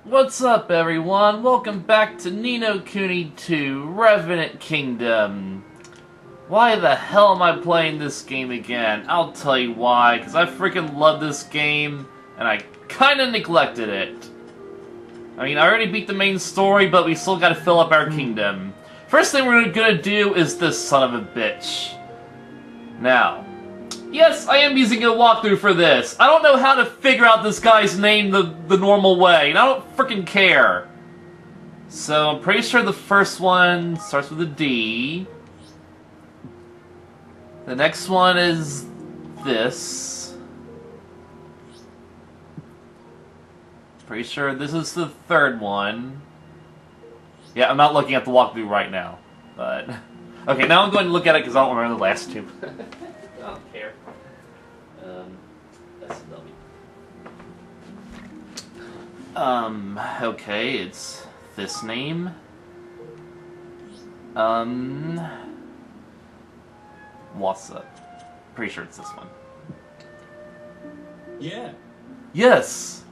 What's up, everyone? Welcome back to Kuni II, Revenant Kingdom. Why the hell am I playing this game again? I'll tell you why, because I freaking love this game, and I kinda neglected it. I mean, I already beat the main story, but we still gotta fill up our kingdom. First thing we're gonna do is this son of a bitch. Now, yes, I am using a walkthrough for this. I don't know how to figure out this guy's name the normal way, and I don't freaking care. So, I'm pretty sure the first one starts with a D. The next one is this. Pretty sure this is the third one. Yeah, I'm not looking at the walkthrough right now, but... Okay, now I'm going to look at it because I don't remember the last two. I don't care. Okay, it's this name. What's up? Pretty sure it's this one. Yeah. Yes!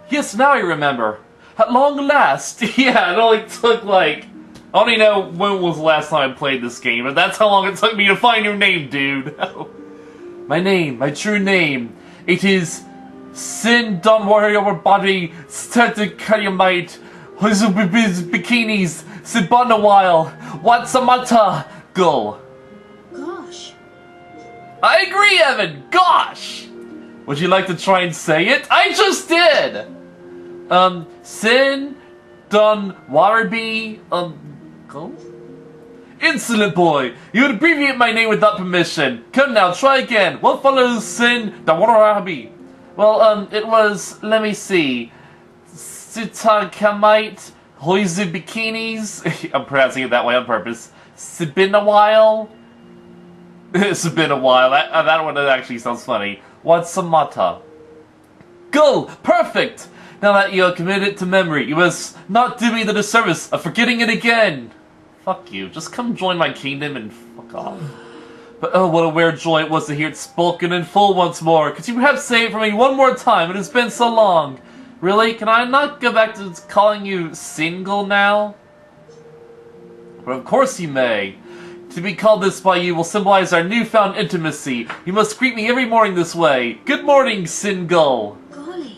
Yes, now I remember! At long last! Yeah, it only took like... I don't even know when was the last time I played this game, but that's how long it took me to find your name, dude! My name, my true name, it is... Sin Don Warrior Body Static Kayamite Bikinis Sibonawile Watsamata Go. Gosh. I agree, Evan! Gosh! Would you like to try and say it? I just did! Sin Don Warabi Go? Insolent boy! You would abbreviate my name without permission. Come now, try again. What follows Sin Don Warabi? Well, it was, let me see, Sitakamite, Hoizu Bikinis, I'm pronouncing it that way on purpose, It's been a while, it's been a while, that one actually sounds funny, Watsamata. Go! Perfect! Now that you are committed to memory, you must not do me the disservice of forgetting it again! Fuck you, just come join my kingdom and fuck off. But oh, what a weird joy it was to hear it spoken in full once more. Could you perhaps say it for me one more time? It has been so long. Really? Can I not go back to calling you single now? But of course you may. To be called this by you will symbolize our newfound intimacy. You must greet me every morning this way. Good morning, Single. Golly.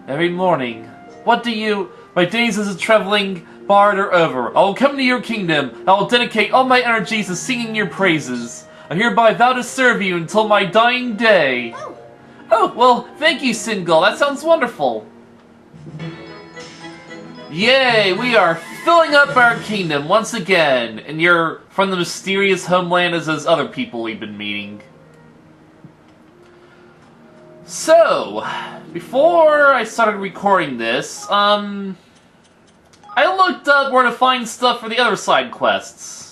Every morning. What do you... My days as a traveling bard are over. I will come to your kingdom. I will dedicate all my energies to singing your praises. I hereby vow to serve you until my dying day. Oh, well, thank you, Single. That sounds wonderful. Yay, we are filling up our kingdom once again. And you're from the mysterious homeland as those other people we've been meeting. So, before I started recording this, I looked up where to find stuff for the other side quests.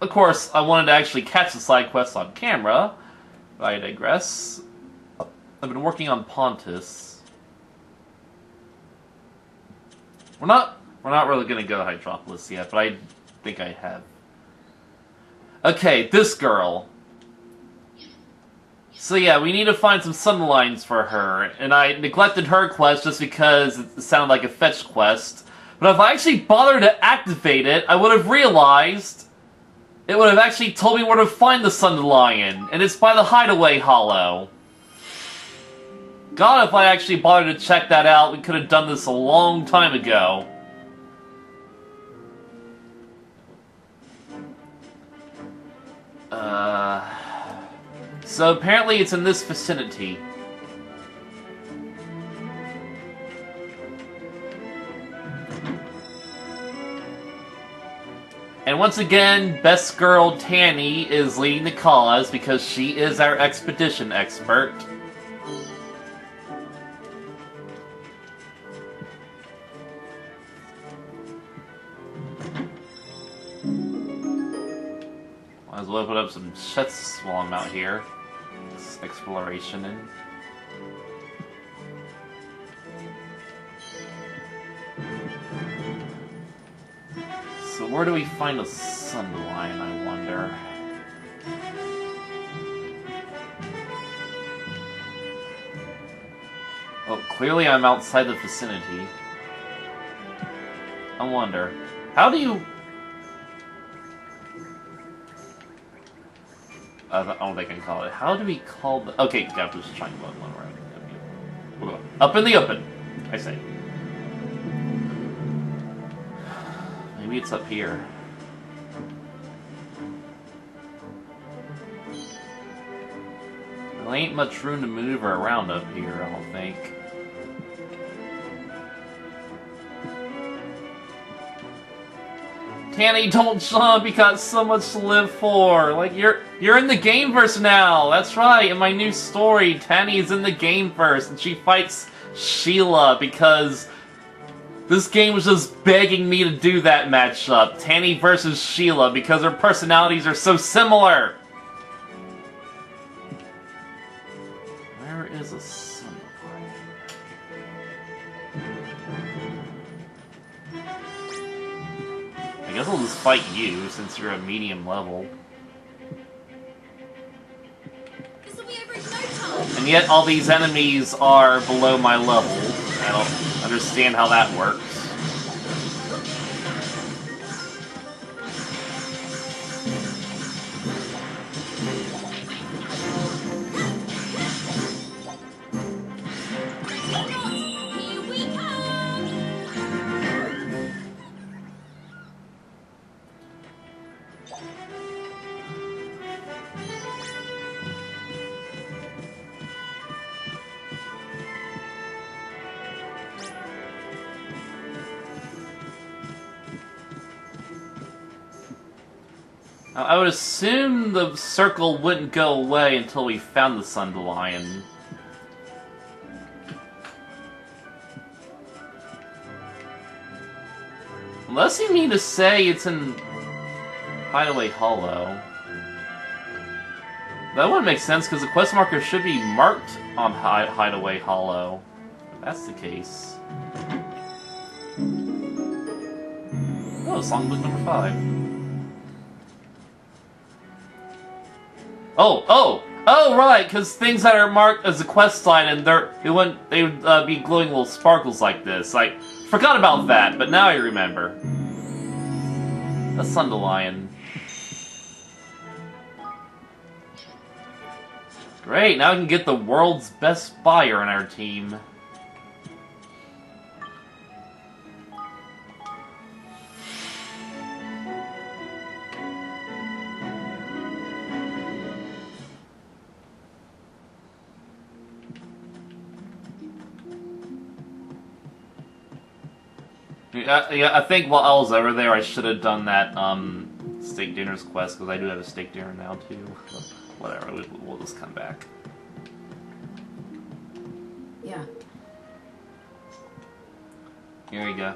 Of course, I wanted to actually catch the side quests on camera, but I digress. I've been working on Pontus. We're not really gonna go to Hydropolis yet, but I think I have. Okay, this girl. So yeah, we need to find some sunlines for her, and I neglected her quest just because it sounded like a fetch quest. But if I actually bothered to activate it, I would have realized it would have actually told me where to find the Sun Lion, and it's by the Hideaway Hollow. God, if I actually bothered to check that out, we could have done this a long time ago. So apparently it's in this vicinity. And once again, best girl Tanny is leading the cause because she is our expedition expert. Might as well open up some chests while I'm out here. This exploration in. So where do we find a sun lion, I wonder? Well, clearly I'm outside the vicinity. I wonder, how do you... I don't think I can call it. How do we call the... Okay, got this triangle one right. Up in the open, I say. Maybe it's up here. There ain't much room to maneuver around up here, I don't think. Tanny, don't jump, you got so much to live for. Like, you're in the gameverse now. That's right, in my new story, Tanny is in the gameverse, and she fights Sheila because this game was just begging me to do that matchup. Tanny versus Sheila, because their personalities are so similar. Where is a sun? I guess I'll just fight you, since you're a medium level. This'll be over in no time. And yet all these enemies are below my level. I don't understand how that works. Here we come. Now, I would assume the circle wouldn't go away until we found the Sundelion. Unless you mean to say it's in Hideaway Hollow. That wouldn't make sense, because the quest marker should be marked on Hideaway Hollow. If that's the case. Oh, songbook number 5. Oh, right, because things that are marked as a quest sign and they would be glowing little sparkles like this. I forgot about that, but now I remember. A Sundelion. Great, now I can get the world's best buyer on our team. Yeah, I think while I was over there, I should have done that steak dinner's quest, because I do have a steak dinner now too. But whatever, we'll just come back. Yeah. Here you go.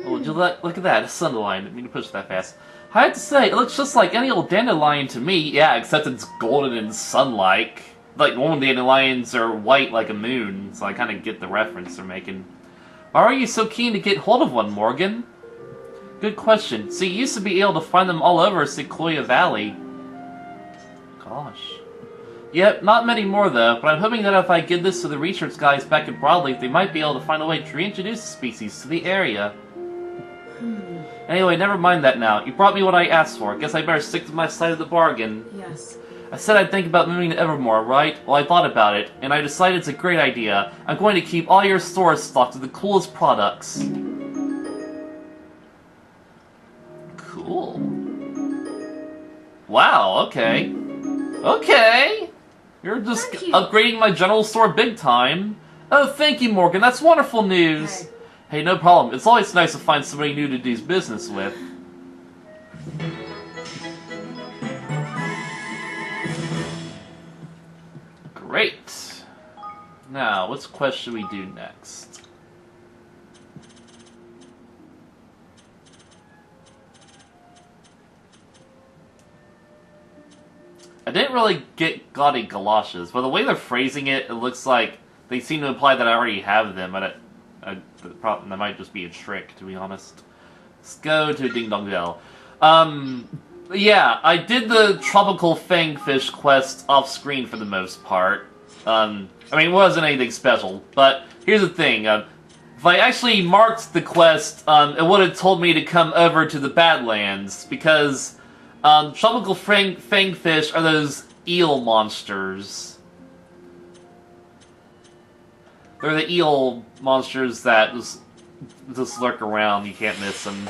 Oh, would you look at that, a Sundelion. Didn't mean to push that fast. I have to say, it looks just like any old dandelion to me. Yeah, except it's golden and sun-like. Like, normal dandelions are white like a moon, so I kind of get the reference they're making. Why are you so keen to get hold of one, Morgan? Good question. See, you used to be able to find them all over Sequoia Valley. Gosh. Yep, not many more though, but I'm hoping that if I give this to the research guys back in Broadleaf, they might be able to find a way to reintroduce the species to the area. Anyway, never mind that now. You brought me what I asked for. Guess I better stick to my side of the bargain. Yes. I said I'd think about moving to Evermore, right? Well, I thought about it, and I decided it's a great idea. I'm going to keep all your stores stocked with the coolest products. Cool. Wow, okay. Okay! You're just upgrading my general store big time. Oh, thank you, Morgan. That's wonderful news. Hey, no problem. It's always nice to find somebody new to do business with. Great. Now, what quest should we do next? I didn't really get gaudy galoshes, but the way they're phrasing it, it looks like they seem to imply that I already have them, but that might just be a trick, to be honest. Let's go to Ding Dong Dell. Yeah, I did the tropical fangfish quest off-screen for the most part. I mean, it wasn't anything special, but here's the thing. If I actually marked the quest, it would have told me to come over to the Badlands, because tropical fangfish are those eel monsters. They're the eel monsters that just lurk around, you can't miss them.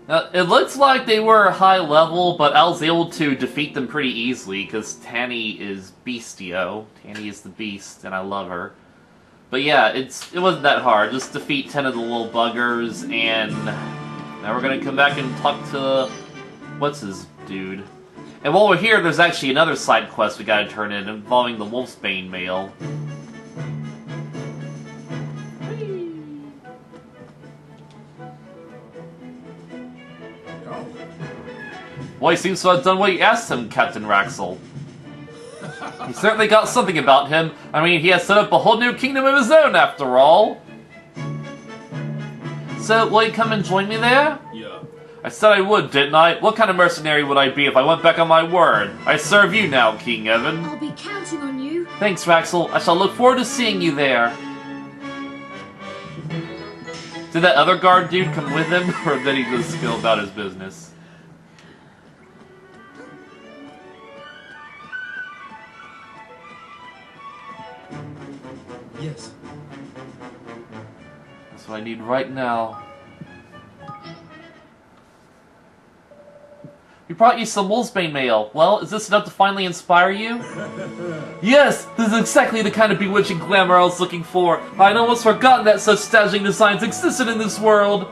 It looks like they were high level, but I was able to defeat them pretty easily, because Tanny is Beastio. Tanny is the beast, and I love her. But yeah, it wasn't that hard. Just defeat 10 of the little buggers, and now we're gonna come back and talk to... what's his dude? And while we're here, there's actually another side quest we gotta turn in, involving the Wolfsbane male. Well, he seems to have done what you asked him, Captain Raxel. He certainly got something about him. I mean, he has set up a whole new kingdom of his own, after all. So, will you come and join me there? Yeah. I said I would, didn't I? What kind of mercenary would I be if I went back on my word? I serve you now, King Evan. I'll be counting on you. Thanks, Raxel. I shall look forward to seeing you there. Did that other guard dude come with him, or did he just go about his business? Yes. That's what I need right now. We brought you some Wolfsbane mail. Well, is this enough to finally inspire you? Yes! This is exactly the kind of bewitching glamour I was looking for. I'd almost forgotten that such dazzling designs existed in this world.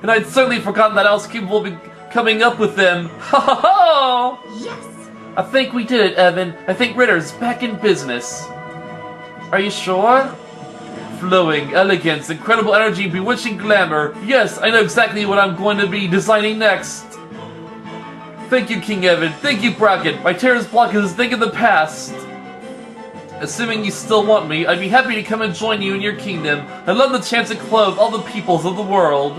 And I'd certainly forgotten that I was capable of coming up with them. Ha ha ha! Yes! I think we did it, Evan. I think Ritter's back in business. Are you sure? Flowing, elegance, incredible energy, bewitching glamour. Yes, I know exactly what I'm going to be designing next. Thank you, King Evan. Thank you, Bracken. My terror's block is a thing of the past. Assuming you still want me, I'd be happy to come and join you in your kingdom. I love the chance to clothe all the peoples of the world.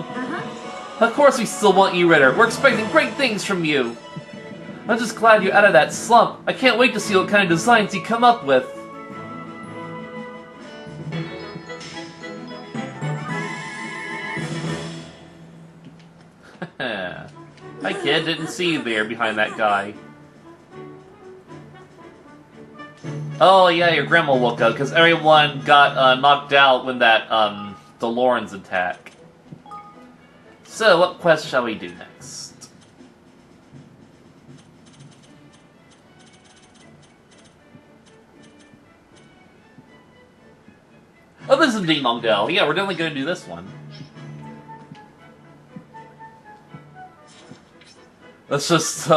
Of course we still want you, Ritter. We're expecting great things from you. I'm just glad you're out of that slump. I can't wait to see what kind of designs you come up with. Hi kid, didn't see you there behind that guy. Oh yeah, your grandma woke up because everyone got knocked out when that DeLorean's attack. So what quest shall we do next? Oh, this is Ding Dong Dell. Yeah, we're definitely gonna do this one. Let's just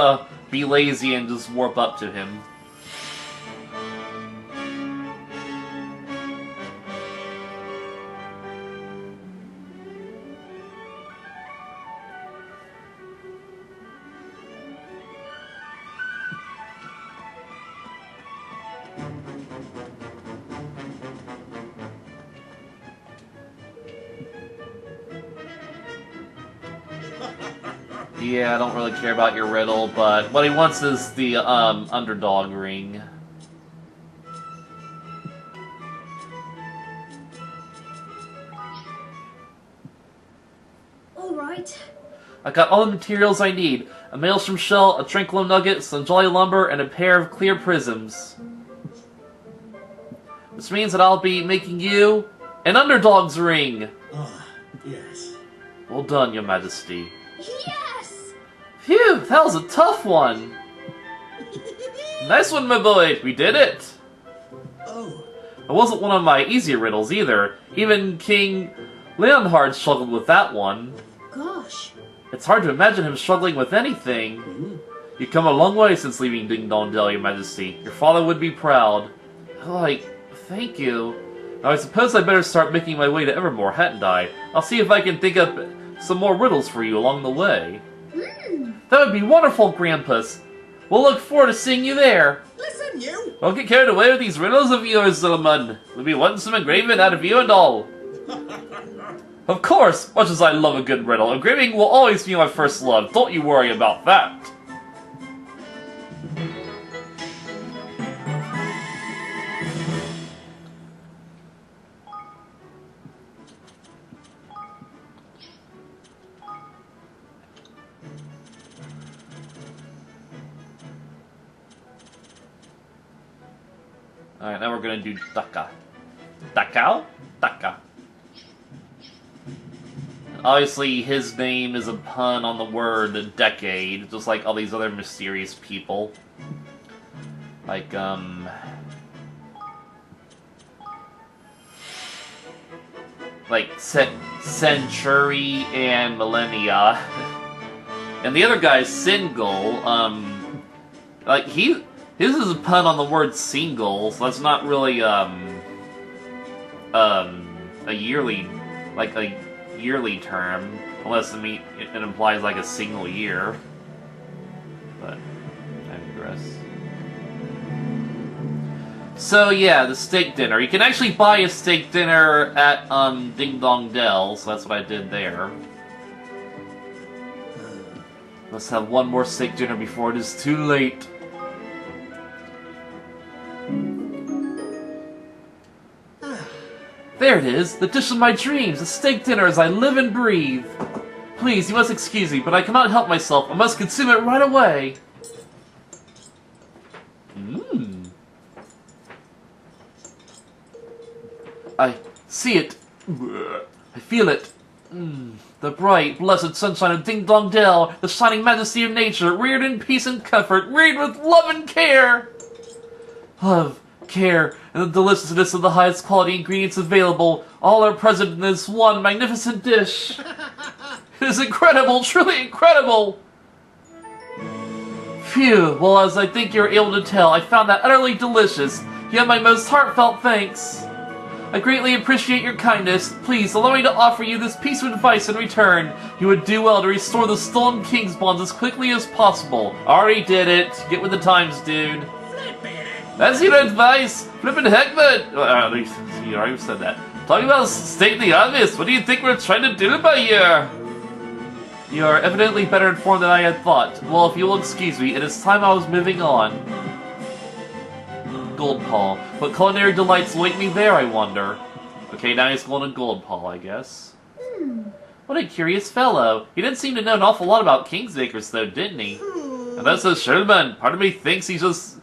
be lazy and just warp up to him. Yeah, I don't really care about your riddle, but what he wants is the, underdog ring. Alright. I got all the materials I need. A maelstrom shell, a tranquilo nugget, some jolly lumber, and a pair of clear prisms. Which means that I'll be making you an underdog's ring! Ah, yes. Well done, your majesty. Yes! Phew, that was a tough one! Nice one, my boy! We did it! Oh. It wasn't one of my easier riddles either. Even King Leonhard struggled with that one. Gosh. It's hard to imagine him struggling with anything. You've come a long way since leaving Ding Dong Dell, your majesty. Your father would be proud. Like, thank you. Now I suppose I better start making my way to Evermore, hadn't I? I'll see if I can think up some more riddles for you along the way. That would be wonderful, Grampus. We'll look forward to seeing you there. Listen, you! Don't get carried away with these riddles of yours, Solomon. We'll be wanting some engraving out of you and all. Of course, much as I love a good riddle, engraving will always be my first love. Don't you worry about that. Alright, now we're gonna do Daka. Dakao? Daka. Obviously, his name is a pun on the word decade, just like all these other mysterious people. Like, Century and Millennia. And the other guy's Single, like, his is a pun on the word single, so that's not really, a yearly term, unless it implies, like, a single year. But, I digress. So, yeah, the steak dinner. You can actually buy a steak dinner at, Ding Dong Dell, so that's what I did there. Let's have one more steak dinner before it is too late. There it is, the dish of my dreams, a steak dinner as I live and breathe. Please, you must excuse me, but I cannot help myself. I must consume it right away. Mmm. I see it. I feel it. The bright, blessed sunshine of Ding Dong Dell, the shining majesty of nature, reared in peace and comfort, reared with love and care. Love, care, and the deliciousness of the highest quality ingredients available, all are present in this one magnificent dish. It is incredible, truly incredible! Phew, well, as I think you're able to tell, I found that utterly delicious. You have my most heartfelt thanks. I greatly appreciate your kindness. Please, allow me to offer you this piece of advice in return. You would do well to restore the stolen King's bonds as quickly as possible. Already did it. Get with the times, dude. That's your advice! Flippin' heck, man! You already said that. Talking about stating the obvious, what do you think we're trying to do by here? You are evidently better informed than I had thought. Well, if you will excuse me, it is time I was moving on. Gold Paul. What culinary delights await me there, I wonder? Okay, now he's going to Gold Paul, I guess. What a curious fellow. He didn't seem to know an awful lot about Kingsakers, though, didn't he? And that's a Sherman. Part of me thinks he's just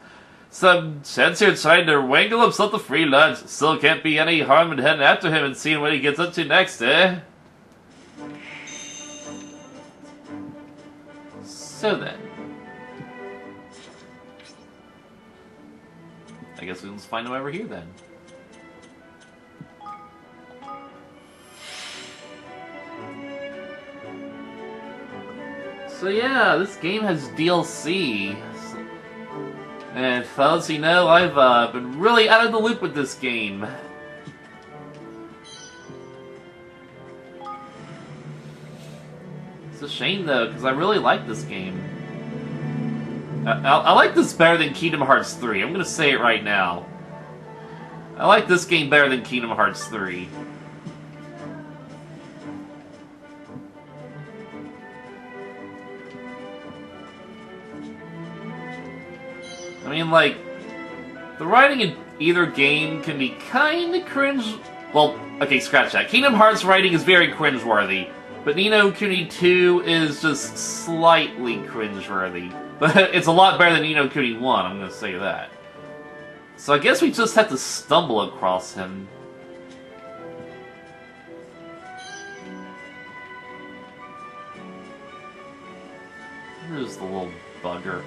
some chance here trying to wangle himself a free lunch. Still can't be any harm in heading after him and seeing what he gets up to next, eh? So then. I guess we'll just find him over here then. So yeah, this game has DLC. And fellas, you know, I've been really out of the loop with this game. It's a shame though, because I really like this game. I like this better than Kingdom Hearts 3. I'm gonna say it right now. I like this game better than Kingdom Hearts 3. I mean, like, the writing in either game can be kinda cringe. Well, okay, scratch that. Kingdom Hearts writing is very cringeworthy, but Ni no Kuni 2 is just slightly cringeworthy. But it's a lot better than Ni no Kuni 1, I'm gonna say that. So I guess we just have to stumble across him. Where's the little bugger?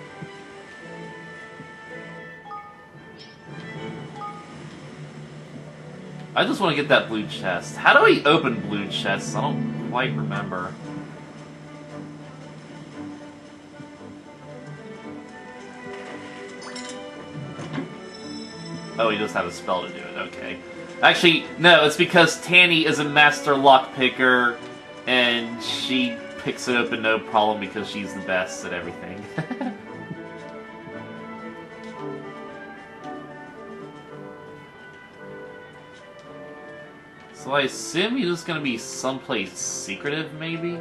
I just want to get that blue chest. How do we open blue chests? I don't quite remember. Oh, he does have a spell to do it, okay. Actually, no, it's because Tanny is a master lockpicker, and she picks it open no problem because she's the best at everything. So I assume he's just gonna be someplace secretive, maybe?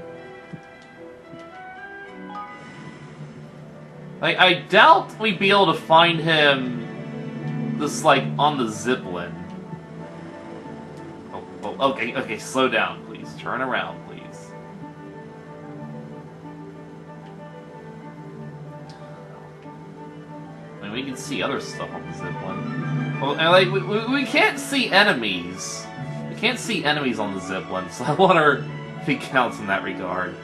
Like, I doubt we'd be able to find him just, like, on the Zeppelin. Oh, okay, slow down, please. Turn around, please. I mean, we can see other stuff on the Zeppelin. Well, and, like, we can't see enemies. We can't see enemies on the Zeppelin, so I wonder if he counts in that regard.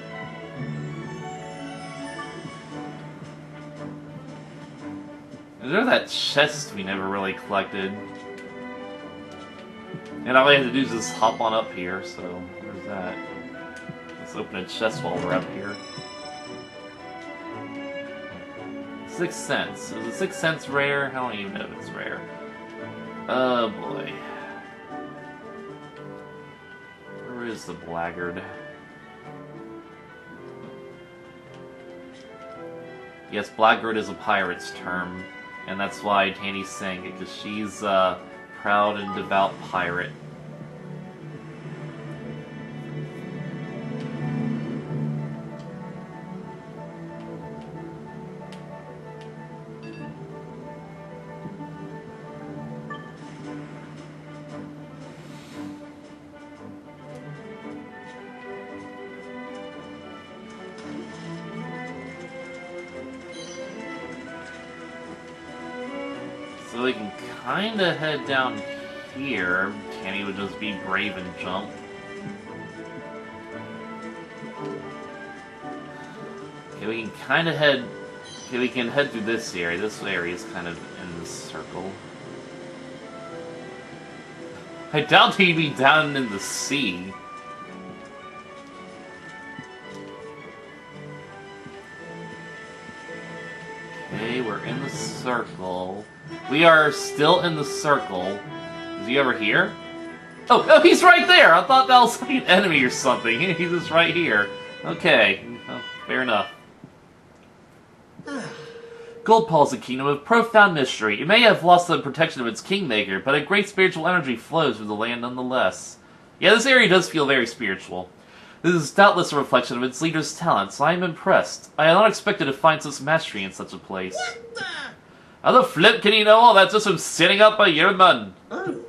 There's that chest we never really collected. And all we have to do is just hop on up here, so there's that. Let's open a chest while we're up here. Sixth Sense. Is the Sixth Sense rare? I don't even know if it's rare. Oh boy. Where is the blackguard? Yes, blackguard is a pirate's term. And that's why Tanny's saying it, because she's a proud and devout pirate. So we can kinda head down here. Kenny would just be brave and jump. Okay, we can kinda head... Okay, we can head through this area. This area is kind of in the circle. I doubt he'd be down in the sea. Okay, we're in the circle. We are still in the circle. Is he over here? Oh, he's right there! I thought that was like an enemy or something. He's just right here. Okay, well, fair enough. Goldpaw is a kingdom of profound mystery. It may have lost the protection of its kingmaker, but a great spiritual energy flows through the land nonetheless. Yeah, this area does feel very spiritual. This is doubtless a reflection of its leader's talents. I am impressed. I had not expected to find such mastery in such a place. What the? How the flip can you know all that just from sitting up by your man? Oh.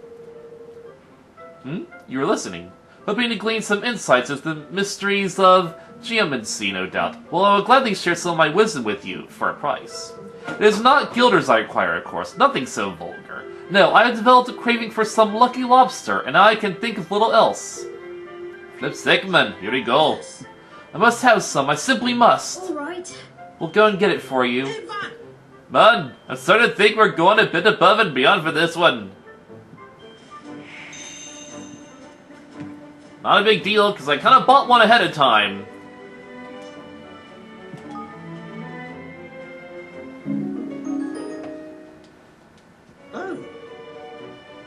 You were listening. Hoping to glean some insights into the mysteries of geomancy, no doubt. Well, I will gladly share some of my wisdom with you, for a price. It is not guilders I require, of course. Nothing so vulgar. No, I have developed a craving for some lucky lobster, and I can think of little else. Flip Sigmund, here we go. I must have some, I simply must. Alright. We'll go and get it for you. Hey, Van. Man, I'm starting to think we're going a bit above and beyond for this one. Not a big deal, because I kind of bought one ahead of time. Oh.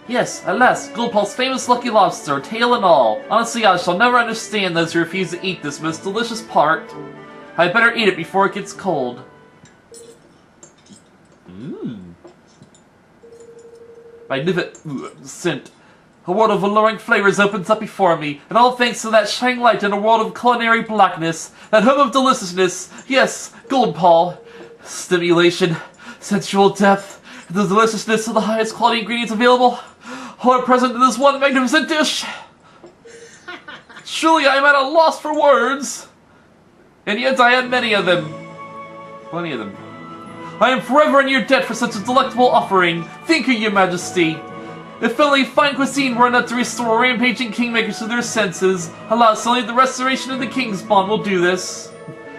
Yes, alas, Goldpaw's famous lucky lobster, tail and all. Honestly, I shall never understand those who refuse to eat this most delicious part. I'd better eat it before it gets cold. Magnificent. A world of alluring flavors opens up before me, and all thanks to that shining light in a world of culinary blackness, that home of deliciousness, yes, Goldpaw. Stimulation, sensual depth, and the deliciousness of the highest quality ingredients available, all are present in this one magnificent dish. Truly, I am at a loss for words. And yet I have many of them. Plenty of them. I am forever in your debt for such a delectable offering. Thank you, your majesty. If only fine cuisine were enough to restore rampaging kingmakers to their senses, alas, only the restoration of the king's bond will do this.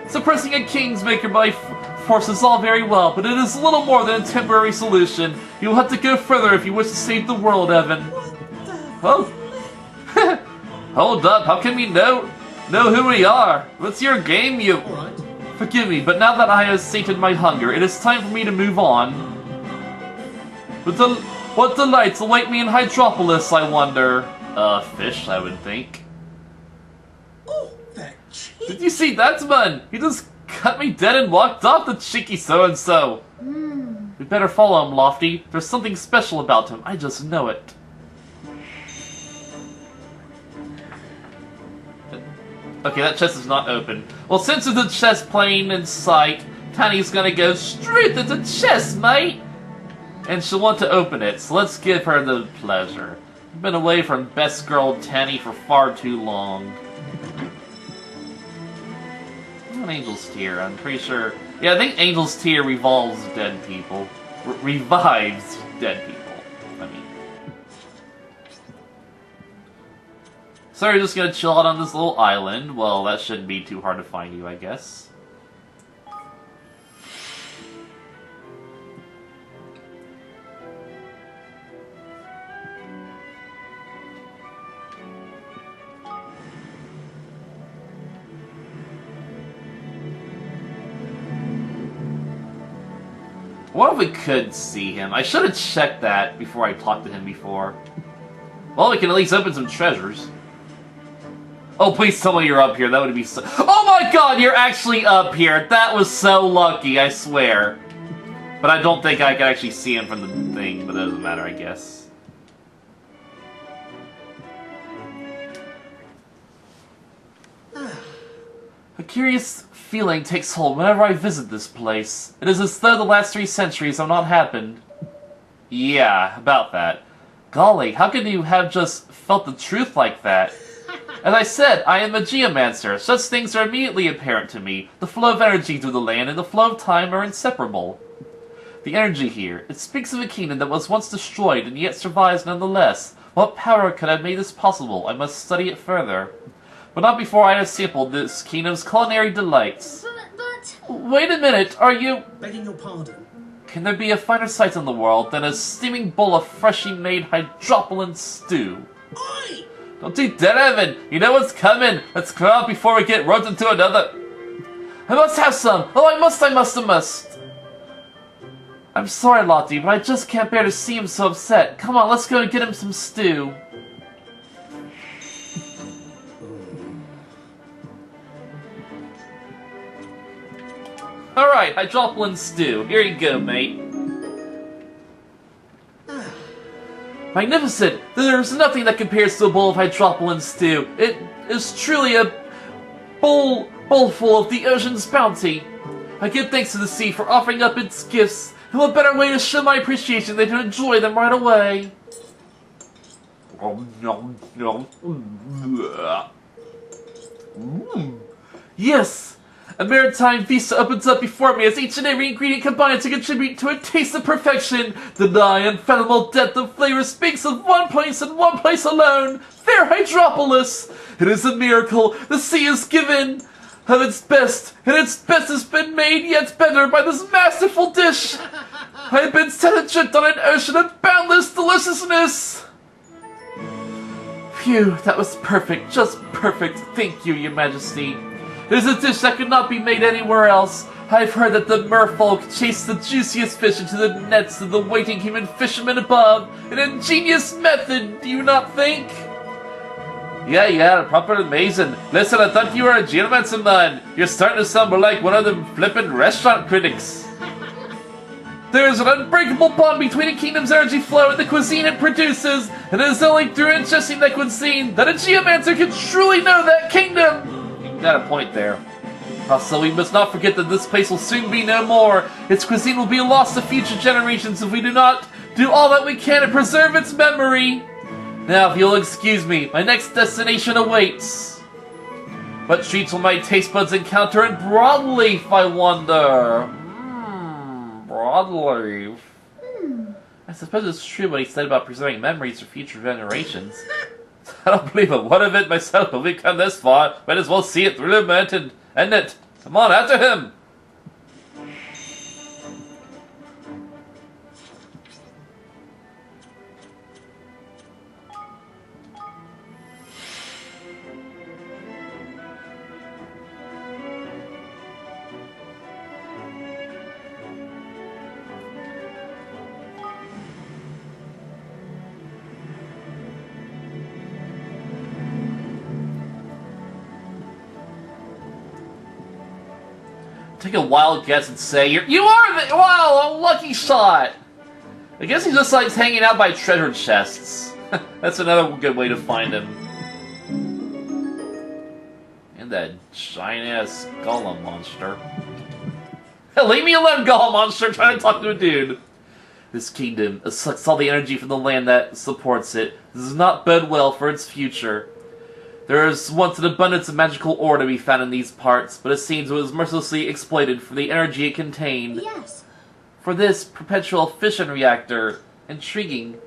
Suppressing a kingsmaker by force is all very well, but it is little more than a temporary solution. You will have to go further if you wish to save the world, Evan. Oh. Hold up, how can we know who we are? What's your game, you... Alright. Forgive me, but now that I have sated my hunger, it is time for me to move on. What delights await me in Hydropolis, I wonder? Fish, I would think. Oh, that cheek. Did you see that, man? He just cut me dead and walked off, the cheeky so-and-so. We better follow him, Lofty. There's something special about him, I just know it. Okay, that chest is not open. Well, since there's a chest plain in sight, Tiny's gonna go straight to the chest, mate! And she'll want to open it, so let's give her the pleasure. I've been away from best girl Tanny for far too long. An Angel's Tear, I'm pretty sure. Yeah, I think Angel's Tear revolves dead people. Revives dead people, I mean. So we're just gonna chill out on this little island. Well, that shouldn't be too hard to find you, I guess. What if we could see him? I should have checked that before I talked to him before. Well, we can at least open some treasures. Oh, please tell me you're up here. That would be so... Oh my god, you're actually up here! That was so lucky, I swear. But I don't think I can actually see him from the thing, but that doesn't matter, I guess. A curious feeling takes hold whenever I visit this place. It is as though the last 3 centuries have not happened. Yeah, about that. Golly, how could you have just felt the truth like that? As I said, I am a geomancer. Such things are immediately apparent to me. The flow of energy through the land and the flow of time are inseparable. The energy here, it speaks of a kingdom that was once destroyed and yet survives nonetheless. What power could have made this possible? I must study it further. But not before I have sampled this kingdom's culinary delights. But... Wait a minute, are you... Begging your pardon. Can there be a finer sight in the world than a steaming bowl of freshly made hydropolin stew? Oi! Don't do that, Evan! You know what's coming! Let's clear out before we get roped into another... I must have some! Oh, I must! I'm sorry, Lottie, but I just can't bear to see him so upset. Come on, let's go and get him some stew. Alright, hydropolin stew. Here you go, mate. Magnificent! There's nothing that compares to a bowl of hydropolin stew. It is truly a bowlful of the ocean's bounty. I give thanks to the sea for offering up its gifts, and what better way to show my appreciation than to enjoy them right away? Yes! A maritime vista opens up before me as each and every ingredient combines to contribute to a taste of perfection. The nigh unfathomable depth of flavor speaks of one place and one place alone, fair Hydropolis. It is a miracle. The sea is given of its best, and its best has been made yet better by this masterful dish. I have been set adrift on an ocean of boundless deliciousness. Phew, that was perfect, just perfect. Thank you, Your Majesty. It is a dish that could not be made anywhere else. I've heard that the merfolk chase the juiciest fish into the nets of the waiting human fishermen above. An ingenious method, do you not think? Yeah, proper amazing. Listen, I thought you were a geomancer, man. You're starting to sound more like one of them flippin' restaurant critics. There is an unbreakable bond between a kingdom's energy flow and the cuisine it produces, and it is only through ingesting that cuisine that a geomancer can truly know that kingdom. Got a point there. Also, we must not forget that this place will soon be no more. Its cuisine will be lost to future generations if we do not do all that we can to preserve its memory. Now, if you'll excuse me, my next destination awaits. What treats will my taste buds encounter in Broadleaf, I wonder? Broadleaf. I suppose it's true what he said about preserving memories for future generations. I don't believe a word of it myself, but we've come this far. Might as well see it through the mountain and end it. Come on, after him! Take a wild guess and say, you are the— wow, a lucky shot! I guess he just likes hanging out by treasure chests. That's another good way to find him. And that giant-ass golem monster. Leave me alone, golem monster! I'm trying to talk to a dude! This kingdom sucks all the energy from the land that supports it. This does not bode well for its future. There is once an abundance of magical ore to be found in these parts, but it seems it was mercilessly exploited for the energy it contained. Yes. For this perpetual fission reactor, intriguing.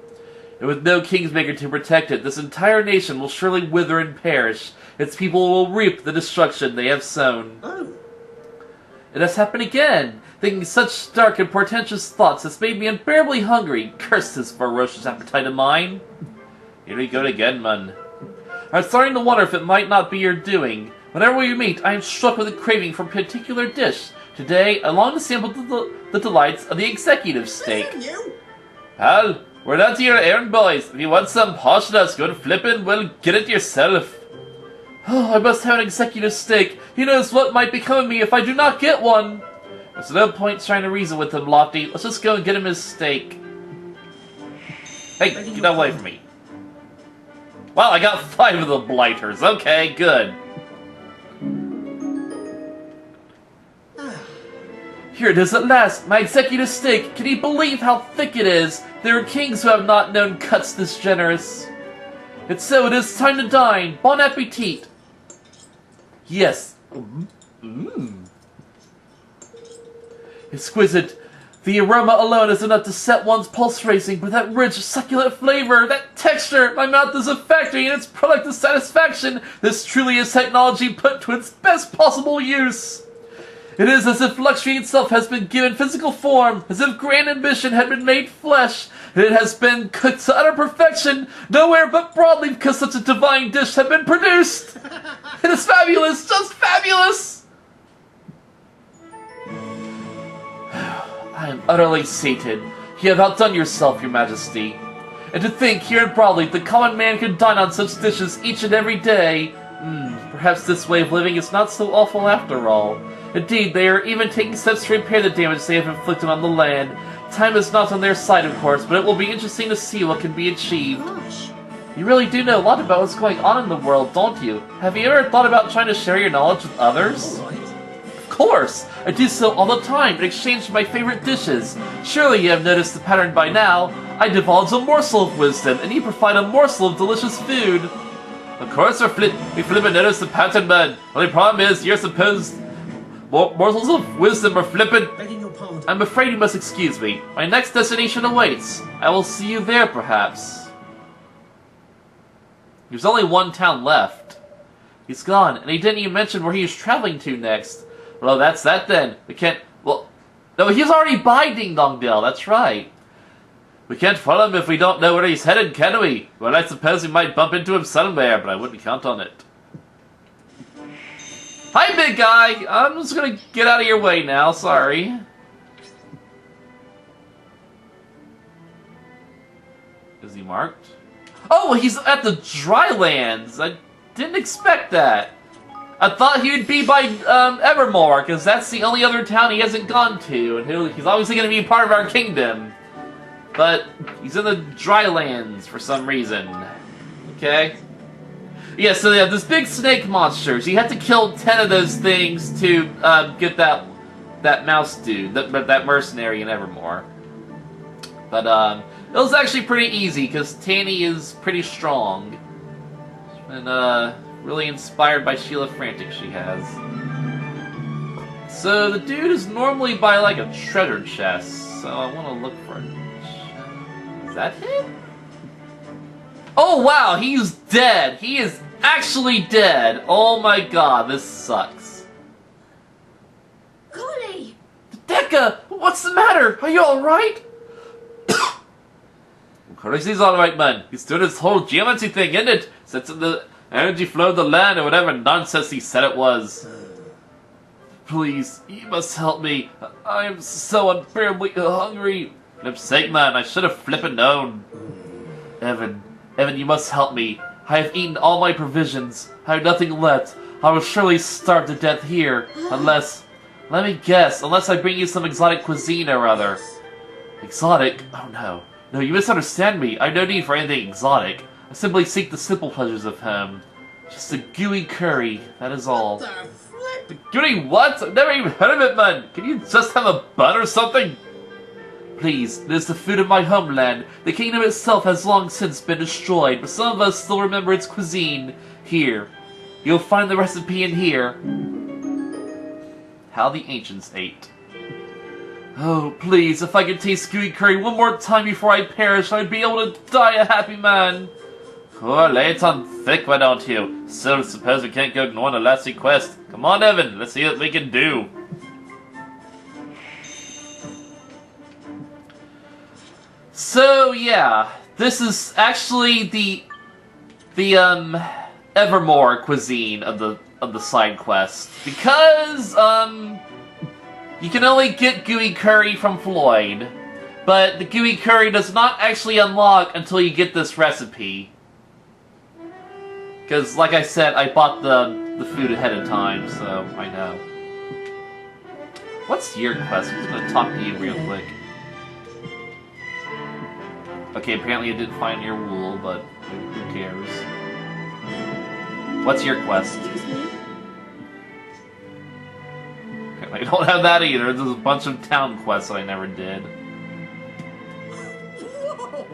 And with no Kingsmaker to protect it, this entire nation will surely wither and perish. Its people will reap the destruction they have sown. Oh. It has happened again! Thinking such dark and portentous thoughts has made me unbearably hungry. Curse this ferocious appetite of mine. Here we go again, man. I'm starting to wonder if it might not be your doing. Whenever we meet, I am struck with a craving for a particular dish. Today, I long to sample the delights of the executive steak. Listen, you. Pal, we're not to your errand, boys. If you want some poshness, good flippin', well, get it yourself. Oh, I must have an executive steak. He knows what might become of me if I do not get one. There's no point trying to reason with him, Lofty. Let's just go and get him his steak. Hey, get away from me. Well, I got 5 of the blighters. Okay, good. Here it is at last, my executive steak. Can you believe how thick it is? There are kings who have not known cuts this generous. It's so, it is time to dine. Bon appetit. Yes. Exquisite. The aroma alone is enough to set one's pulse racing, but that rich, succulent flavor, that texture, my mouth is a factory and its product of satisfaction. This truly is technology put to its best possible use. It is as if luxury itself has been given physical form, as if grand ambition had been made flesh, and it has been cooked to utter perfection, nowhere but broadly because such a divine dish had been produced. It is fabulous, just fabulous! I am utterly sated. You have outdone yourself, your majesty. And to think, here in Broadleaf, the common man could dine on such dishes each and every day. Perhaps this way of living is not so awful after all. Indeed, they are even taking steps to repair the damage they have inflicted on the land. Time is not on their side, of course, but it will be interesting to see what can be achieved. Gosh. You really do know a lot about what's going on in the world, don't you? Have you ever thought about trying to share your knowledge with others? All right. Of course! I do so all the time in exchange for my favorite dishes. Surely you have noticed the pattern by now. I divulge a morsel of wisdom, and you provide a morsel of delicious food. Of course we flip and notice the pattern, man. Only problem is, your supposed morsels of wisdom are flippant. Begging your pardon. I'm afraid you must excuse me. My next destination awaits. I will see you there, perhaps. There's only one town left. He's gone, and he didn't even mention where he is traveling to next. Well, that's that then. We can't... Well... No, he's already by Ding Dong Dell, that's right. We can't follow him if we don't know where he's headed, can we? Well, I suppose we might bump into him somewhere, but I wouldn't count on it. Hi, big guy! I'm just gonna get out of your way now, sorry. Is he marked? Oh, he's at the Drylands! I didn't expect that. I thought he would be by Evermore, because that's the only other town he hasn't gone to, and he's obviously going to be part of our kingdom. But he's in the Drylands for some reason. Okay? Yeah, so they have this big snake monsters. You have to kill 10 of those things to get that mouse dude, that mercenary in Evermore. But it was actually pretty easy, because Tanny is pretty strong. And really inspired by Sheila Frantic she has. So the dude is normally by like a treasure chest, so I want to look for a chest. Is that him? Oh wow, he's dead! He is actually dead! Oh my god, this sucks. Golly! Decca! What's the matter? Are you alright? Of course he's alright, man. He's doing his whole geomancy thing, isn't it? Sets in the energy flow of the land or whatever nonsense he said it was. Please, you must help me. I am so unbearably hungry. Flip's sake, man, I should have flippin' known. Evan, you must help me. I have eaten all my provisions. I have nothing left. I will surely starve to death here. Unless, let me guess, unless I bring you some exotic cuisine or other. Exotic? Oh no. No, you misunderstand me. I have no need for anything exotic. I simply seek the simple pleasures of home. Just a gooey curry, that is all. The flip! Gooey what? I've never even heard of it, man! Can you just have a bun or something? Please, it is the food of my homeland. The kingdom itself has long since been destroyed, but some of us still remember its cuisine. Here. You'll find the recipe in here. How the ancients ate. Oh, please, if I could taste gooey curry one more time before I perish, I'd be able to die a happy man. Oh, lay it on thick, why don't you? So, suppose we can't go ignore the last request. Come on, Evan, let's see what we can do. So, yeah, this is actually the Evermore cuisine of the side quest. Because, you can only get gooey curry from Floyd, but the gooey curry does not actually unlock until you get this recipe. Because, like I said, I bought the food ahead of time, so I know. What's your quest? I'm just gonna talk to you real quick. Okay, apparently I didn't find your wool, but who cares? What's your quest? Excuse me? I don't have that either. There's a bunch of town quests that I never did. Whoa!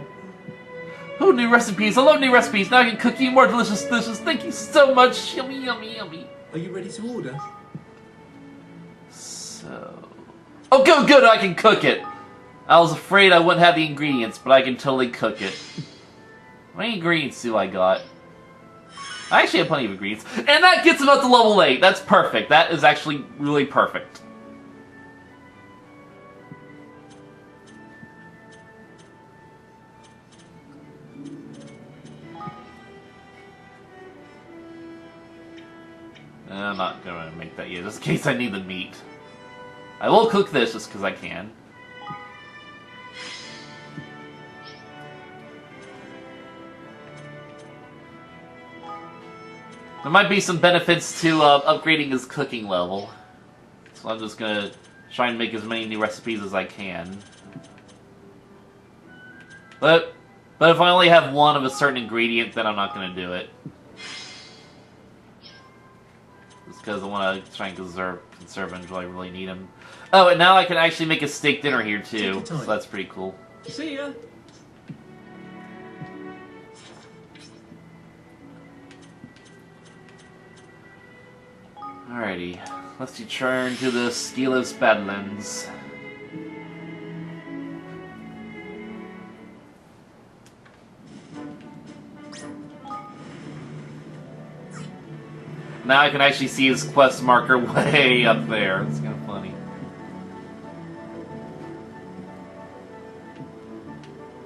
Oh, new recipes! I love new recipes! Now I can cook you more delicious dishes! Thank you so much! Yummy, yummy, yummy! Are you ready to order? So... Oh, good, good! I can cook it! I was afraid I wouldn't have the ingredients, but I can totally cook it. How many ingredients do I got? I actually have plenty of ingredients. And that gets him up to level 8! That's perfect. That is actually really perfect. I'm not gonna make that yet, just in case I need the meat. I will cook this just because I can. There might be some benefits to upgrading his cooking level. So I'm just gonna try and make as many new recipes as I can. But if I only have one of a certain ingredient, then I'm not gonna do it. Just because I want to try and conserve until I really need them. Oh, and now I can actually make a steak dinner here too, so that's pretty cool. See ya! Alrighty, let's return to the Skelos Badlands. Now I can actually see his quest marker way up there. It's kind of funny.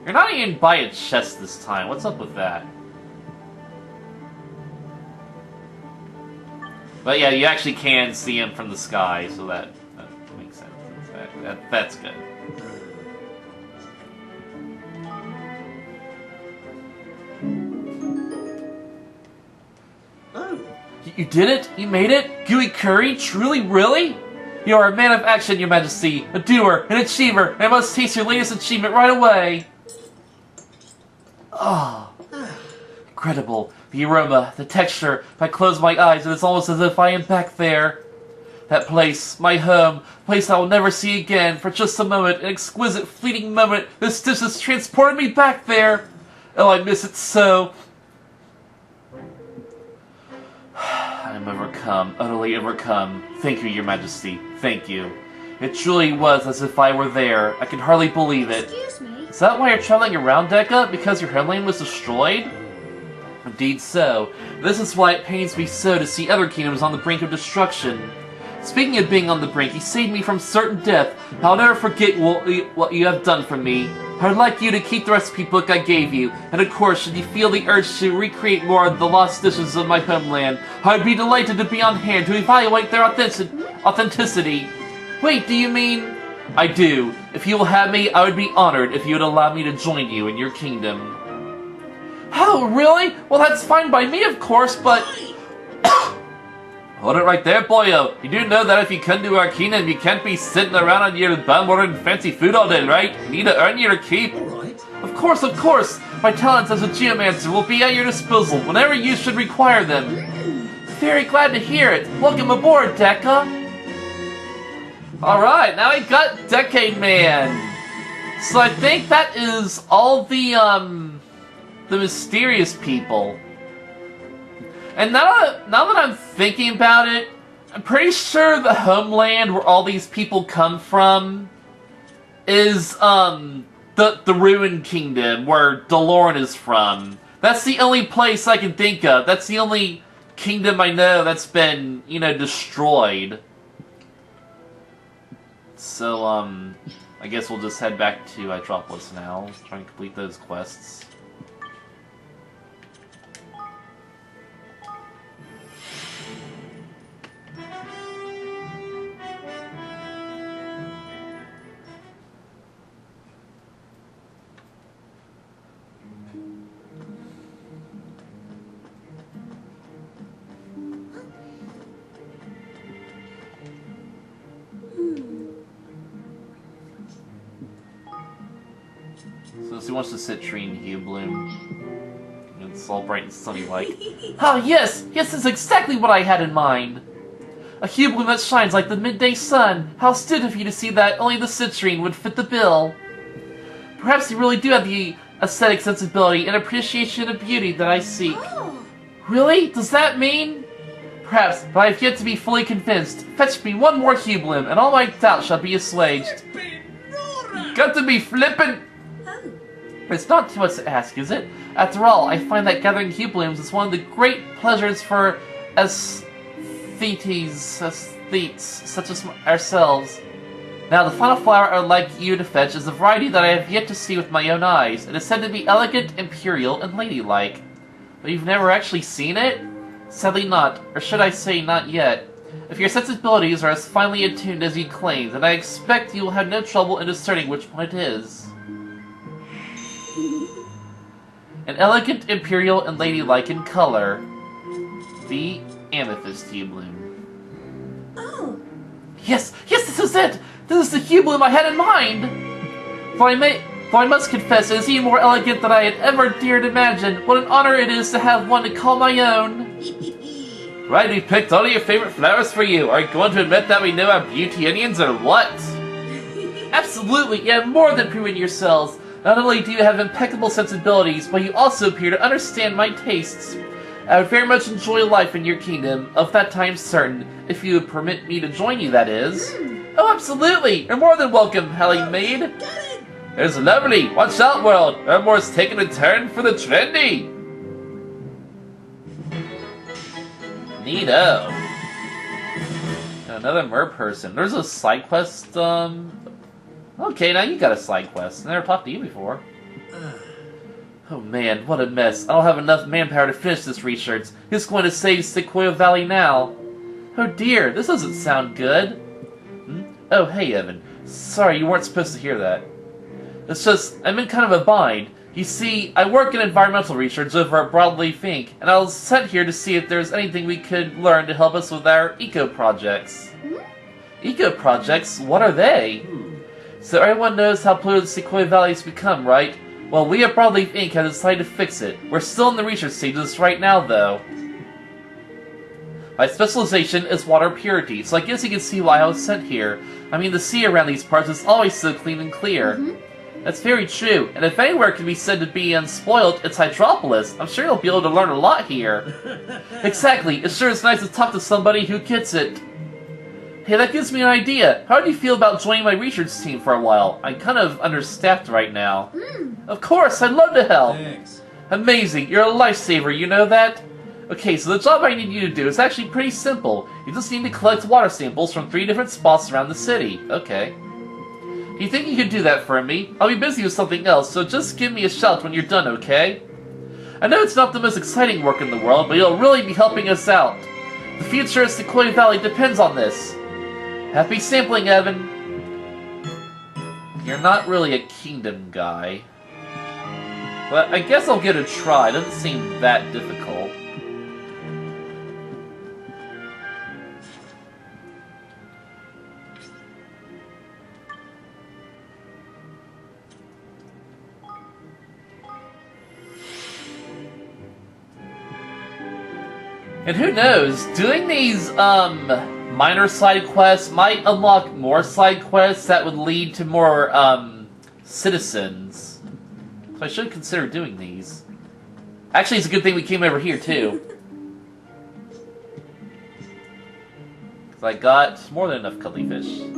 You're not even by a chest this time. What's up with that? But yeah, you actually can see him from the sky, so that makes sense. That's good. Oh! You did it? You made it? Gooey curry? Truly? Really? You are a man of action, your majesty. A doer, an achiever, and I must taste your latest achievement right away. Oh. Incredible. The aroma, the texture. If I close my eyes, it is almost as if I am back there. That place, my home, a place I will never see again. For just a moment, an exquisite, fleeting moment, this dish has transported me back there. Oh, I miss it so. I am overcome, utterly overcome. Thank you, your majesty. Thank you. It truly was as if I were there. I can hardly believe it. Excuse me? Is that why you're traveling around, Deca? Because your homeland was destroyed? Indeed so. This is why it pains me so to see other kingdoms on the brink of destruction. Speaking of being on the brink, you saved me from certain death. I'll never forget what you have done for me. I would like you to keep the recipe book I gave you, and of course, should you feel the urge to recreate more of the lost dishes of my homeland, I would be delighted to be on hand to evaluate their authenticity. Wait, do you mean? I do. If you will have me, I would be honored if you would allow me to join you in your kingdom. Oh, really? Well, that's fine by me, of course, but... Hold it right there, boyo. You do know that if you come to our kingdom, you can't be sitting around on your bum ordering fancy food all day, right? You need to earn your keep. Alright. Of course, of course! My talents as a geomancer will be at your disposal whenever you should require them. Very glad to hear it. Welcome aboard, Deca. Alright, now we got Decade Man. So I think that is all the mysterious people. And now that I'm thinking about it, I'm pretty sure the homeland where all these people come from is, the Ruined Kingdom, where DeLorean is from. That's the only place I can think of. That's the only kingdom I know that's been, you know, destroyed. So, I guess we'll just head back to Hydropolis now, try and complete those quests. So he wants to sit tree in Hue Bloom. It's all bright and sunny like. Ah, yes! Yes, that's exactly what I had in mind! A Hue Bloom that shines like the midday sun! How astute of you to see that only the citrine would fit the bill! Perhaps you really do have the aesthetic sensibility and appreciation of beauty that I seek. Oh. Really? Does that mean? Perhaps, but I have yet to be fully convinced. Fetch me one more Hue Bloom, and all my doubts shall be assuaged. Got to be flippin'! It's not too much to ask, is it? After all, I find that gathering Hue Blooms is one of the great pleasures for aesthetes such as ourselves. Now, the final flower I would like you to fetch is a variety that I have yet to see with my own eyes. It is said to be elegant, imperial, and ladylike. But you've never actually seen it? Sadly not, or should I say not yet. If your sensibilities are as finely attuned as you claim, then I expect you will have no trouble in discerning which one it is. An elegant, imperial, and ladylike in color. The Amethyst Hue Bloom. Oh. Yes, this is it! This is the Hue Bloom I had in mind! Though I must confess it is even more elegant than I had ever dared imagine. What an honor it is to have one to call my own! Right, we picked all of your favorite flowers for you. Are you going to admit that we know our beauty Indians or what? Absolutely, you have more than proven yourselves. Not only do you have impeccable sensibilities, but you also appear to understand my tastes. I would very much enjoy life in your kingdom, of that time certain, if you would permit me to join you, that is. Oh, absolutely! You're more than welcome, Helly Maid! It's lovely! Watch out, world! Evermore's taking a turn for the trendy! Neato! Another mer person. There's a side quest, Okay, now you got a side quest. I never talked to you before. Oh man, what a mess. I don't have enough manpower to finish this research. Who's going to save Sequoia Valley now? Oh dear, this doesn't sound good. Oh, hey Evan. Sorry, you weren't supposed to hear that. It's just, I'm in kind of a bind. You see, I work in environmental research over at Broadleaf Inc., and I was sent here to see if there's anything we could learn to help us with our eco-projects. Eco-projects? What are they? So everyone knows how polluted Sequoia Valley has become, right? Well, we at Broadleaf Inc. have decided to fix it. We're still in the research stages right now, though. My specialization is water purity, so I guess you can see why I was sent here. I mean, the sea around these parts is always so clean and clear. That's very true, and if anywhere can be said to be unspoiled, it's Hydropolis. I'm sure you'll be able to learn a lot here. Exactly, it sure is nice to talk to somebody who gets it. Hey, that gives me an idea. How do you feel about joining my research team for a while? I'm kind of understaffed right now. Of course, I'd love to help. Thanks. Amazing, you're a lifesaver, you know that? Okay, so the job I need you to do is actually pretty simple. You just need to collect water samples from 3 different spots around the city. Okay. Do you think you could do that for me? I'll be busy with something else, so just give me a shout when you're done, okay? I know it's not the most exciting work in the world, but you'll really be helping us out. The future of Sequoia Valley depends on this. Happy sampling, Evan. You're not really a kingdom guy. But I guess I'll give it a try. It doesn't seem that difficult. And who knows, doing these, minor side quests might unlock more side quests that would lead to more, citizens. So I should consider doing these. Actually, it's a good thing we came over here, too. Because I got more than enough cuddlyfish.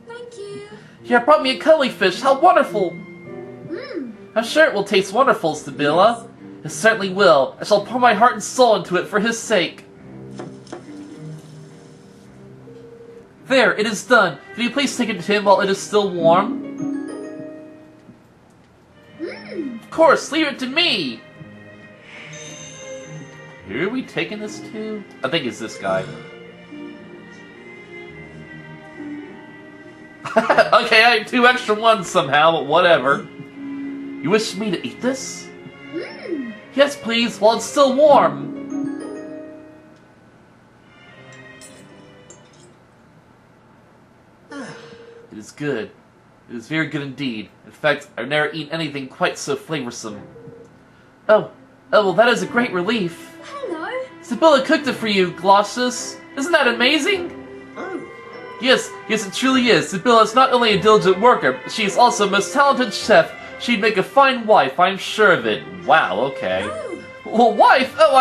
Thank you. You brought me a cuddlyfish, how wonderful! Mmm. I'm sure it will taste wonderful, Sibylla. It certainly will. I shall pour my heart and soul into it for his sake. There, it is done. Can you please take it to him while it is still warm? Of course, leave it to me! Who are we taking this to? I think it's this guy. Okay, I have 2 extra ones somehow, but whatever. You wish me to eat this? Yes, please, while it's still warm. It is good. It is very good indeed. In fact, I've never eaten anything quite so flavorsome. Oh, well, that is a great relief. Hello. Sibylla cooked it for you, Glossus. Isn't that amazing? Oh. Yes, it truly is. Sibylla is not only a diligent worker, but she is also a most talented chef. She'd make a fine wife, I'm sure of it. Wow, okay. Oh. Well, wife? Oh,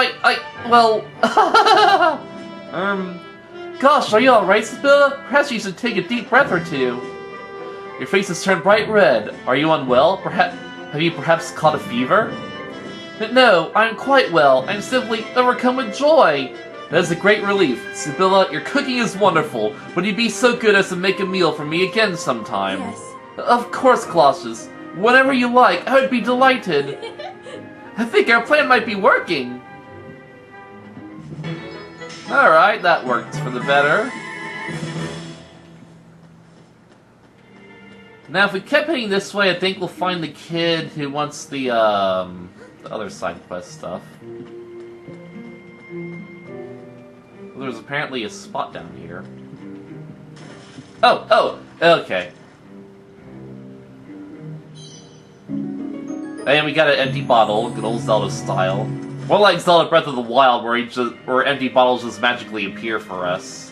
Gosh, are you alright, Sibylla? Perhaps you should take a deep breath or two. Your face has turned bright red. Are you unwell? Have you perhaps caught a fever? No, I'm quite well. I'm simply overcome with joy. That is a great relief. Sibylla, your cooking is wonderful. Would you be so good as to make a meal for me again sometime? Yes. Of course, Colossus. Whenever you like, I would be delighted. I think our plan might be working. Alright, that worked for the better. Now, if we kept heading this way, I think we'll find the kid who wants the other side quest stuff. Well, there's apparently a spot down here. Oh, okay. And we got an empty bottle, good old Zelda style. More like Zelda Breath of the Wild, where empty bottles just magically appear for us.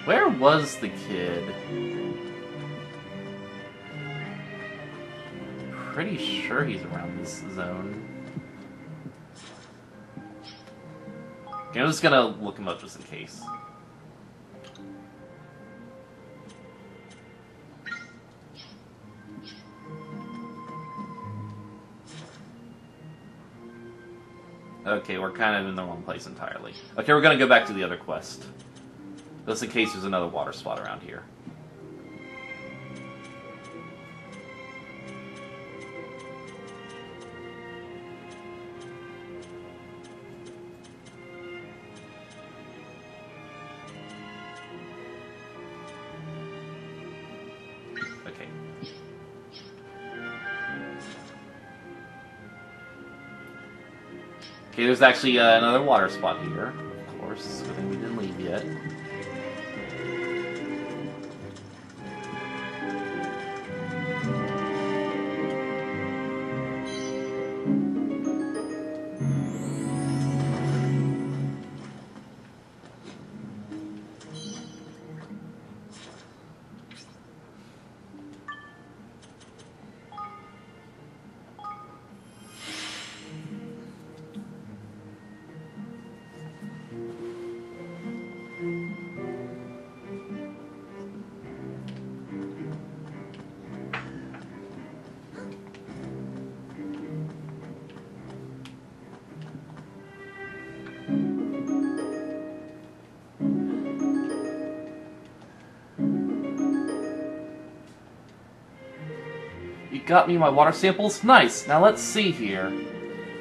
Where was the kid? Pretty sure he's around this zone. Okay, I'm just gonna look him up just in case. Okay, we're kind of in the wrong place entirely. Okay, we're gonna go back to the other quest. Just in case there's another water spot around here. Okay. Okay, there's actually another water spot here, of course. Good thing we didn't leave yet. You got me my water samples? Nice! Now let's see here.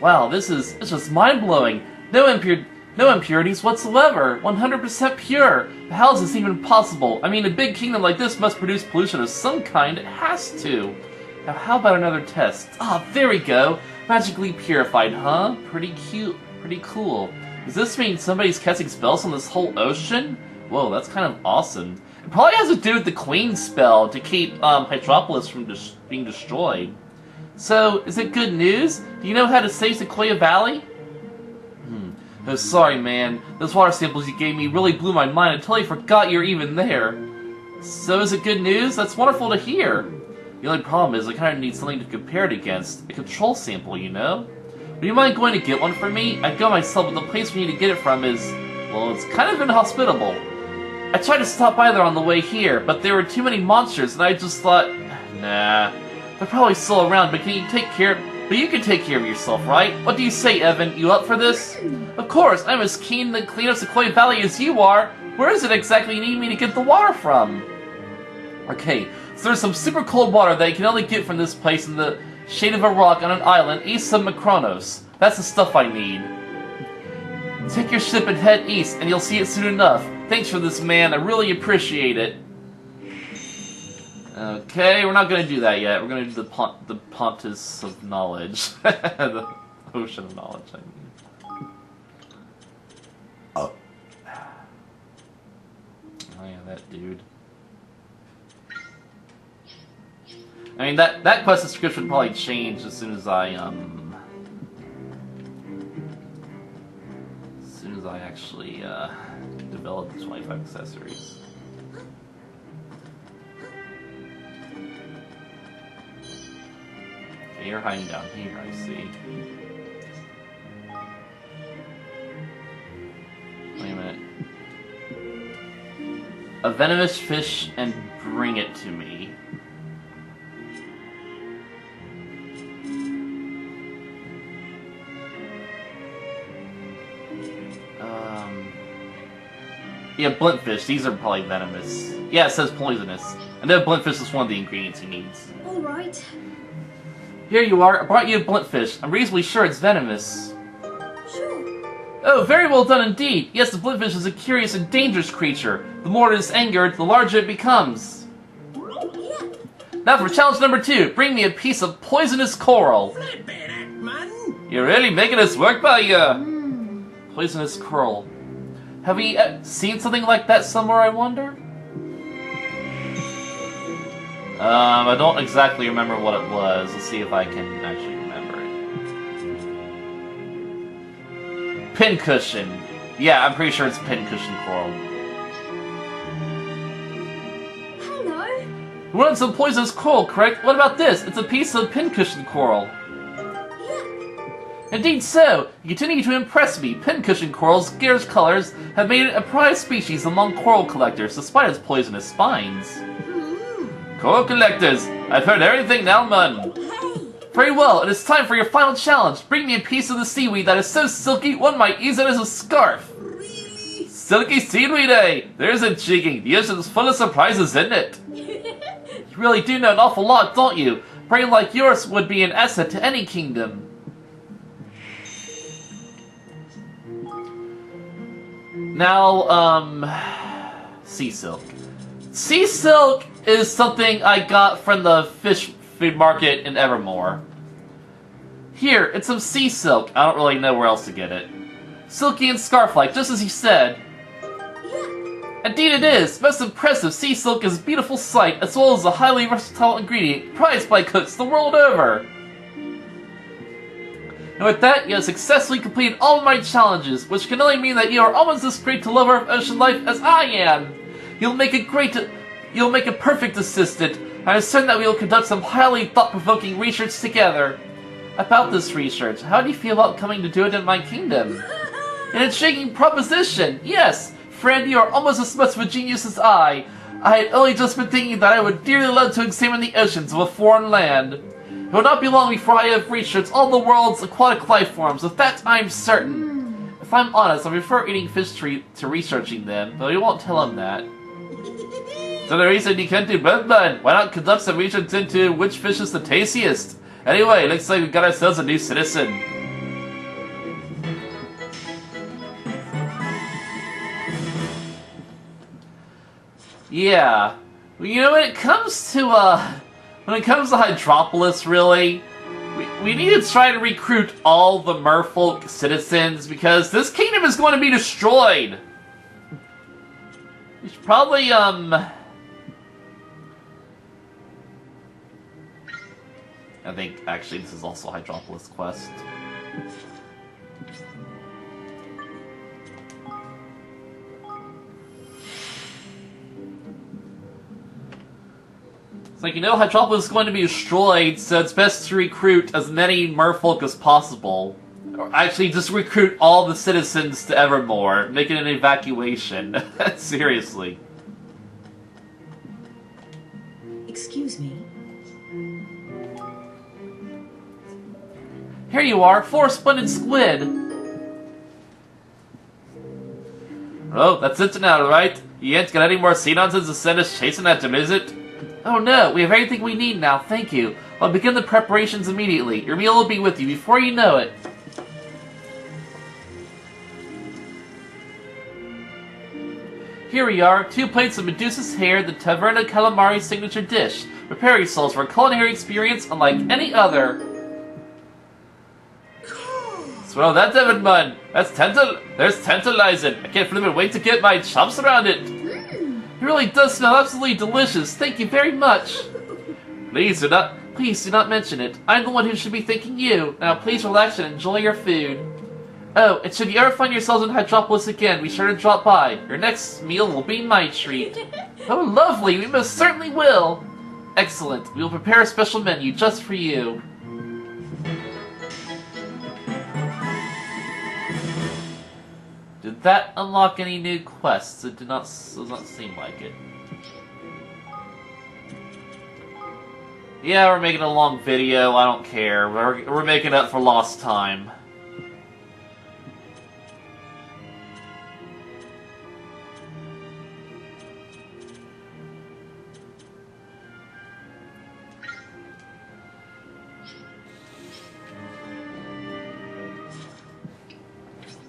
Wow, it's just mind-blowing. No impurities whatsoever. 100% pure. How is this even possible? I mean, a big kingdom like this must produce pollution of some kind. It has to. Now how about another test? Ah, there we go! Magically purified, huh? Pretty cute, pretty cool. Does this mean somebody's casting spells on this whole ocean? Whoa, that's kind of awesome. It probably has to do with the Queen's spell to keep Hydropolis from being destroyed. So, is it good news? Do you know how to save Sequoia Valley? Oh, sorry, man. Those water samples you gave me really blew my mind until I forgot you're even there. So, is it good news? That's wonderful to hear. The only problem is I kind of need something to compare it against. A control sample, you know? Would you mind going to get one for me? I'd go myself, but the place we need to get it from is... well, it's kind of inhospitable. I tried to stop by there on the way here, but there were too many monsters, and I just thought... nah. They're probably still around, but you can take care of yourself, right? What do you say, Evan? You up for this? Of course, I'm as keen to clean up Sequoia Valley as you are. Where is it exactly you need me to get the water from? Okay, so there's some super cold water that you can only get from this place in the shade of a rock on an island east of Macronos. That's the stuff I need. Take your ship and head east, and you'll see it soon enough. Thanks for this, man. I really appreciate it. Okay, we're not gonna do that yet. We're gonna do the Pontus of Knowledge. The Ocean of Knowledge, I mean. Oh yeah, that dude. I mean, that quest description would probably change as soon as I actually develop the 25 accessories. Okay, you're hiding down here, I see. Wait a minute. A venomous fish and bring it to me. Yeah, blintfish. These are probably venomous. Yeah, it says poisonous. I know blintfish is one of the ingredients he needs. Alright. Here you are. I brought you a blintfish. I'm reasonably sure it's venomous. Sure. Oh, very well done indeed. Yes, the blintfish is a curious and dangerous creature. The more it is angered, the larger it becomes. Yeah. Now for challenge number 2. Bring me a piece of poisonous coral. You're really making us work by you. Poisonous coral. Have we seen something like that somewhere, I wonder? I don't exactly remember what it was. Let's see if I can actually remember it. Pincushion. Yeah, I'm pretty sure it's pincushion coral. Hello. We wanted some poisonous coral, correct? What about this? It's a piece of pincushion coral. Indeed so! You continue to impress me. Pincushion coral's scarce colors have made it a prized species among coral collectors, despite its poisonous spines. Coral collectors! I've heard everything now, man! Hey. Very well, it is time for your final challenge. Bring me a piece of the seaweed that is so silky one might use it as a scarf. Really? Silky seaweed, eh? There isn't cheating. The ocean is full of surprises, isn't it? You really do know an awful lot, don't you? A brain like yours would be an asset to any kingdom. Now, sea silk. Sea silk is something I got from the fish food market in Evermore. Here, it's some sea silk. I don't really know where else to get it. Silky and scarf-like, just as you said. Yeah. Indeed it is. Most impressive. Sea silk is a beautiful sight, as well as a highly versatile ingredient, prized by cooks the world over. And with that, you have successfully completed all of my challenges, which can only mean that you are almost as great a lover of ocean life as I am. You'll make a perfect assistant. I am certain that we will conduct some highly thought-provoking research together. About this research, how do you feel about coming to do it in my kingdom? An intriguing proposition, yes! Friend, you are almost as much of a genius as I. I had only just been thinking that I would dearly love to examine the oceans of a foreign land. It will not be long before I have researched all the world's aquatic life forms, of that I'm certain. If I'm honest, I prefer eating fish to researching them, but we won't tell him that. So the reason you can't do both, then? Why not conduct some research into which fish is the tastiest? Anyway, looks like we got ourselves a new citizen. Yeah. Well, you know, when it comes to, When it comes to Hydropolis, really, we need to try to recruit all the merfolk citizens because this kingdom is going to be destroyed. We should probably, I think, actually, this is also a Hydropolis quest. It's like, you know, Hydropolis is going to be destroyed, so it's best to recruit as many merfolk as possible. Or actually, just recruit all the citizens to Evermore. Make it an evacuation. Seriously. Excuse me. Here you are, 4 splendid squid! Oh, that's it now, right? You ain't got any more sea nonsense to send us chasing after, is it? Oh no, we have everything we need now, thank you. I'll begin the preparations immediately. Your meal will be with you before you know it. Here we are, 2 plates of Medusa's hair, the Taverna Calamari signature dish. Prepare yourselves for a culinary experience unlike any other. Swirl that Devon bun! That's tantalizing! I can't even wait to get my chops around it! It really does smell absolutely delicious. Thank you very much. Please do not mention it. I'm the one who should be thanking you. Now please relax and enjoy your food. Oh, and should you ever find yourselves in Hydropolis again, be sure to drop by. Your next meal will be my treat. Oh, lovely. We most certainly will. Excellent. We will prepare a special menu just for you. Did that unlock any new quests? It does not seem like it. Yeah, we're making a long video. I don't care. We're making up for lost time.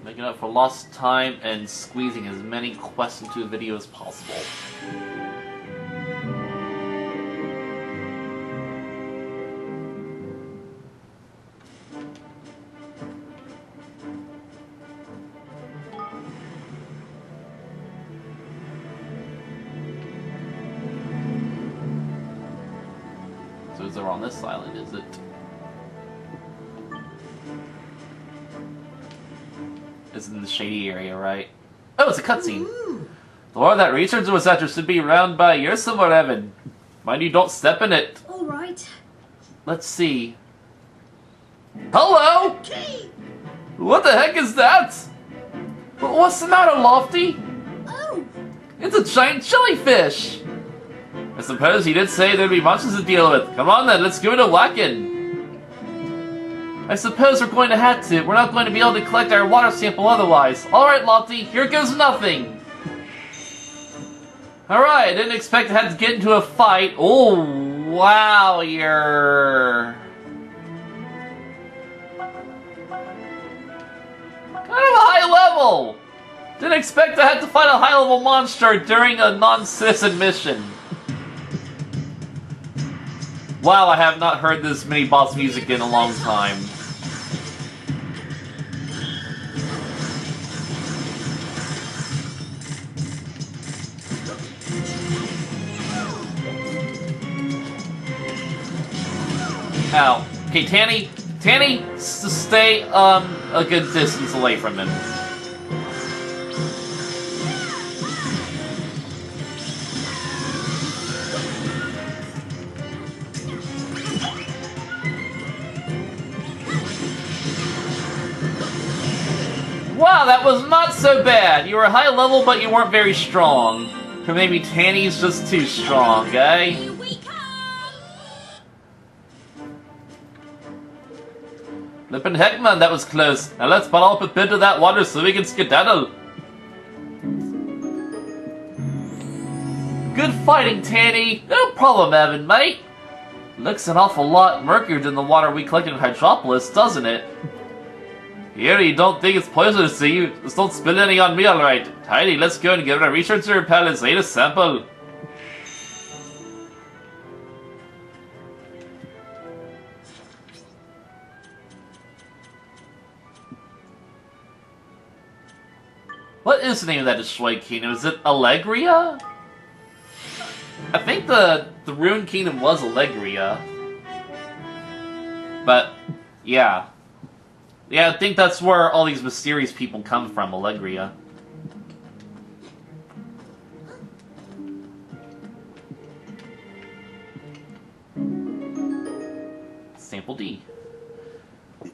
Making up for lost time and squeezing as many quests into a video as possible. So is there on this island, is it? Is in the shady area, right? Oh, it's a cutscene. The water that researcher was after should be around by here somewhere, Evan. Mind you don't step in it. Alright. Let's see. Hello? What the heck is that? What's the matter, Lofty? Oh! It's a giant jellyfish! I suppose he did say there'd be monsters to deal with. Come on then, let's give it a whacking. I suppose we're going to have to. We're not going to be able to collect our water sample otherwise. Alright, Lofty, here goes nothing! Alright, I didn't expect to have to get into a fight. Oh, wow, you're... kind of a high level! Didn't expect to have to fight a high-level monster during a non-citizen mission. Wow, I have not heard this mini-boss music in a long time. Ow. Okay, Tanny, stay, a good distance away from him. Wow, that was not so bad. You were high level, but you weren't very strong. Or maybe Tanny's just too strong, eh? Here we come! Flippin' heck, man, that was close. Now let's bottle up a bit of that water so we can skedaddle. Good fighting, Tanny. No problem, Evan, mate. Looks an awful lot murkier than the water we collected in Hydropolis, doesn't it? Here, you don't think it's poisonous, do you? Just don't spill any on me, alright. Tidy, let's go and give our researcher pal his latest sample. what is the name of that destroyed kingdom? Is it Allegria? I think the ruined kingdom was Allegria. But, yeah. Yeah, I think that's where all these mysterious people come from, Allegria. Sample D.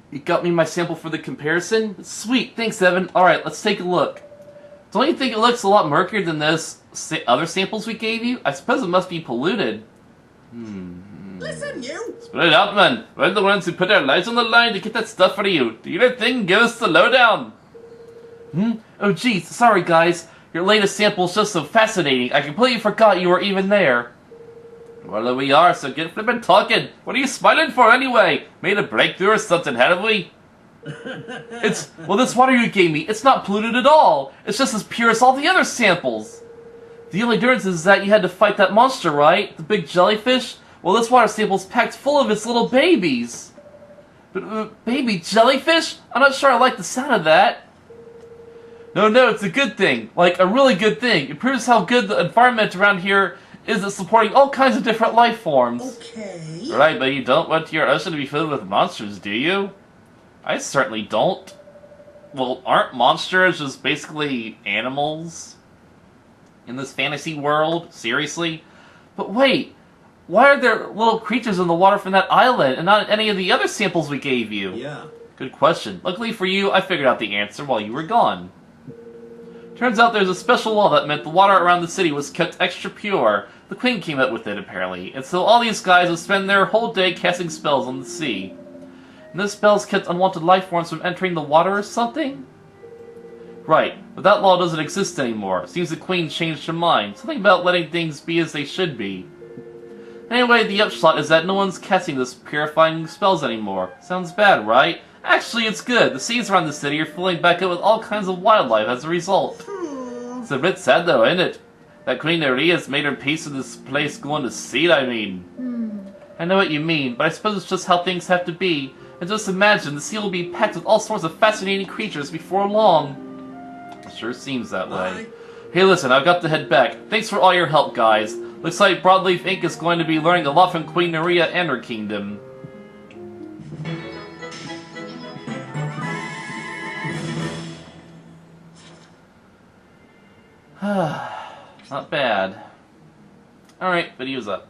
You got me my sample for the comparison? Sweet, thanks Evan. Alright, let's take a look. Don't you think it looks a lot murkier than this other samples we gave you? I suppose it must be polluted. Listen, you! Split it up, man. We're the ones who put our lives on the line to get that stuff for you. Do your thing, give us the lowdown. Oh geez, sorry guys. Your latest sample is just so fascinating. I completely forgot you were even there. Well, we are, so get flippin' talking. What are you smiling for anyway? Made a breakthrough or something, haven't we? Well, this water you gave me, it's not polluted at all. It's just as pure as all the other samples. The only difference is that you had to fight that monster, right? The big jellyfish? Well, this water sample's packed full of its little babies. But, baby jellyfish? I'm not sure I like the sound of that. No, it's a good thing. Like, a really good thing. It proves how good the environment around here is at supporting all kinds of different life forms. Okay. Right, but you don't want your ocean to be filled with monsters, do you? I certainly don't. Well, aren't monsters just basically animals? In this fantasy world? Seriously? But wait, why are there little creatures in the water from that island and not any of the other samples we gave you? Yeah. Good question. Luckily for you, I figured out the answer while you were gone. Turns out there's a special law that meant the water around the city was kept extra pure. The Queen came up with it, apparently, and so all these guys would spend their whole day casting spells on the sea. And those spells kept unwanted life forms from entering the water or something? Right, but that law doesn't exist anymore. Seems the Queen changed her mind. Something about letting things be as they should be. Anyway, the upshot is that no one's casting those purifying spells anymore. Sounds bad, right? Actually, it's good. The seas around the city are filling back up with all kinds of wildlife as a result. It's a bit sad though, isn't it? That Queen Neria's made her peace with this place going to seed, I mean. I know what you mean, but I suppose it's just how things have to be. And just imagine, the sea will be packed with all sorts of fascinating creatures before long. It sure seems that way. Hey listen, I've got to head back. Thanks for all your help, guys. Looks like Broadleaf Inc. is going to be learning a lot from Queen Neria and her kingdom. Not bad. Alright, video's up.